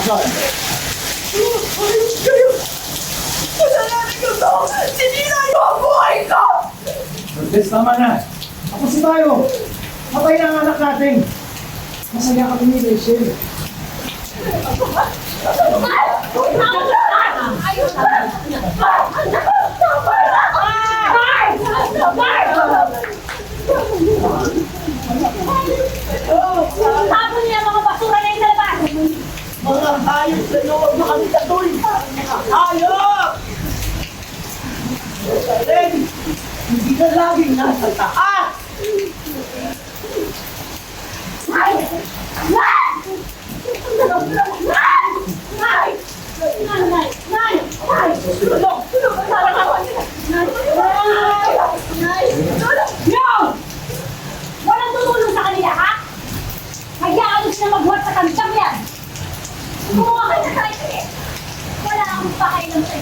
Asan? Ayos kayo! Kasalanan ko to! Sinira niyo ang buhay ko! Lourdes, tama na. Tapos na tayo. Patay na ang anak natin. Masaya kami ni Rachel. Tapon niya mga basura na yung labas! Mga hayop sa loob na kami katoy! Mga hayop! Ren, hindi na laging nasa taas! Nay! Nay! Nay! Nay! Nay! Nay! Nay! Tulong! Tulong! Parang ako! Nay! Nay! No! Walang tumulong sa kanila, ha? Hayaan mo sila maghuwat sa kantang yan! Kumuha ka na tayo eh! Wala akong pakialam sa